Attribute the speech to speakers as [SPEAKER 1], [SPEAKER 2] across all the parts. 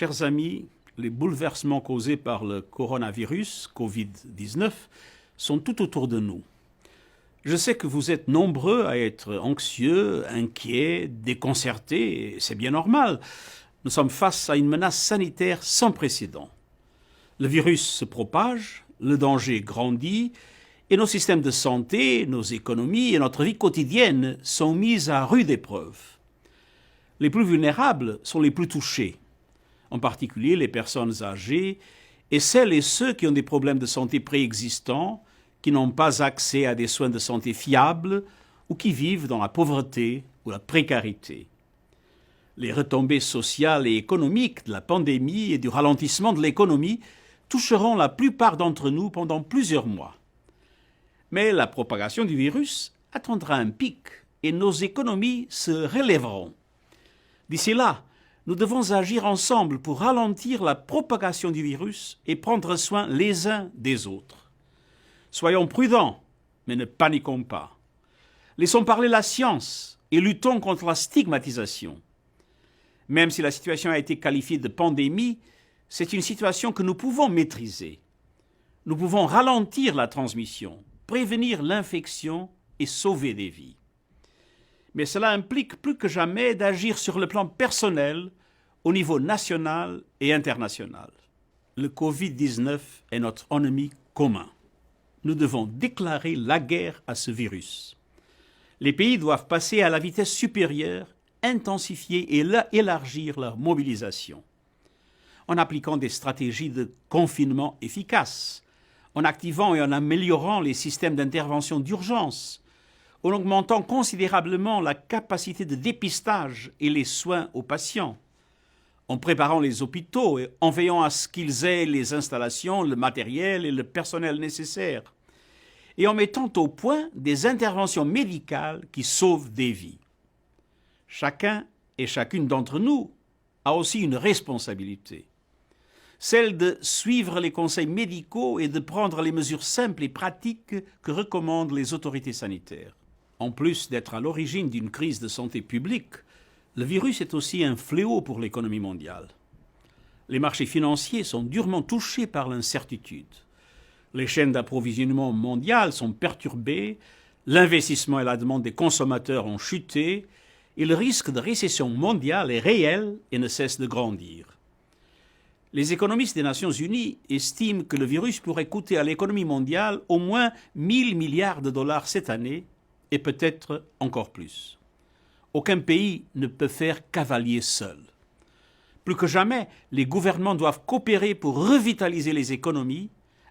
[SPEAKER 1] Chers amis, les bouleversements causés par le coronavirus, Covid-19, sont tout autour de nous. Je sais que vous êtes nombreux à être anxieux, inquiets, déconcertés, et c'est bien normal. Nous sommes face à une menace sanitaire sans précédent. Le virus se propage, le danger grandit, et nos systèmes de santé, nos économies et notre vie quotidienne sont mis à rude épreuve. Les plus vulnérables sont les plus touchés, en particulier les personnes âgées et celles et ceux qui ont des problèmes de santé préexistants, qui n'ont pas accès à des soins de santé fiables ou qui vivent dans la pauvreté ou la précarité. Les retombées sociales et économiques de la pandémie et du ralentissement de l'économie toucheront la plupart d'entre nous pendant plusieurs mois. Mais la propagation du virus atteindra un pic et nos économies se relèveront. D'ici là, nous devons agir ensemble pour ralentir la propagation du virus et prendre soin les uns des autres. Soyons prudents, mais ne paniquons pas. Laissons parler la science et luttons contre la stigmatisation. Même si la situation a été qualifiée de pandémie, c'est une situation que nous pouvons maîtriser. Nous pouvons ralentir la transmission, prévenir l'infection et sauver des vies. Mais cela implique plus que jamais d'agir sur le plan personnel, au niveau national et international. Le Covid-19 est notre ennemi commun. Nous devons déclarer la guerre à ce virus. Les pays doivent passer à la vitesse supérieure, intensifier et élargir leur mobilisation. En appliquant des stratégies de confinement efficaces, en activant et en améliorant les systèmes d'intervention d'urgence, en augmentant considérablement la capacité de dépistage et les soins aux patients, en préparant les hôpitaux et en veillant à ce qu'ils aient les installations, le matériel et le personnel nécessaires, et en mettant au point des interventions médicales qui sauvent des vies. Chacun et chacune d'entre nous a aussi une responsabilité, celle de suivre les conseils médicaux et de prendre les mesures simples et pratiques que recommandent les autorités sanitaires. En plus d'être à l'origine d'une crise de santé publique, le virus est aussi un fléau pour l'économie mondiale. Les marchés financiers sont durement touchés par l'incertitude. Les chaînes d'approvisionnement mondiales sont perturbées, l'investissement et la demande des consommateurs ont chuté, et le risque de récession mondiale est réel et ne cesse de grandir. Les économistes des Nations Unies estiment que le virus pourrait coûter à l'économie mondiale au moins 1 000 milliards de dollars cette année, et peut-être encore plus. Aucun pays ne peut faire cavalier seul. Plus que jamais, les gouvernements doivent coopérer pour revitaliser les économies,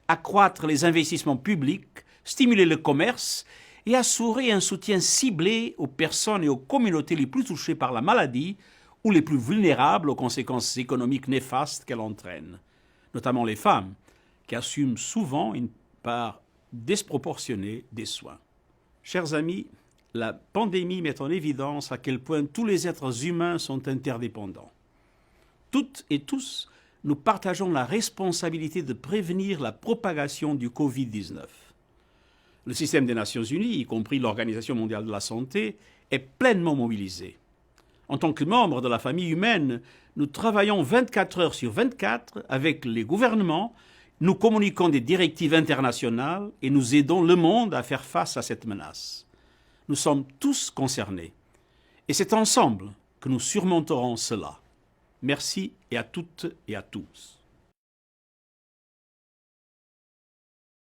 [SPEAKER 1] accroître les investissements publics, stimuler le commerce et assurer un soutien ciblé aux personnes et aux communautés les plus touchées par la maladie ou les plus vulnérables aux conséquences économiques néfastes qu'elle entraîne, notamment les femmes, qui assument souvent une part disproportionnée des soins. Chers amis, la pandémie met en évidence à quel point tous les êtres humains sont interdépendants. Toutes et tous, nous partageons la responsabilité de prévenir la propagation du Covid-19. Le système des Nations Unies, y compris l'Organisation mondiale de la santé, est pleinement mobilisé. En tant que membres de la famille humaine, nous travaillons 24 heures sur 24 avec les gouvernements, nous communiquons des directives internationales et nous aidons le monde à faire face à cette menace. Nous sommes tous concernés. Et c'est ensemble que nous surmonterons cela. Merci et à toutes et à tous.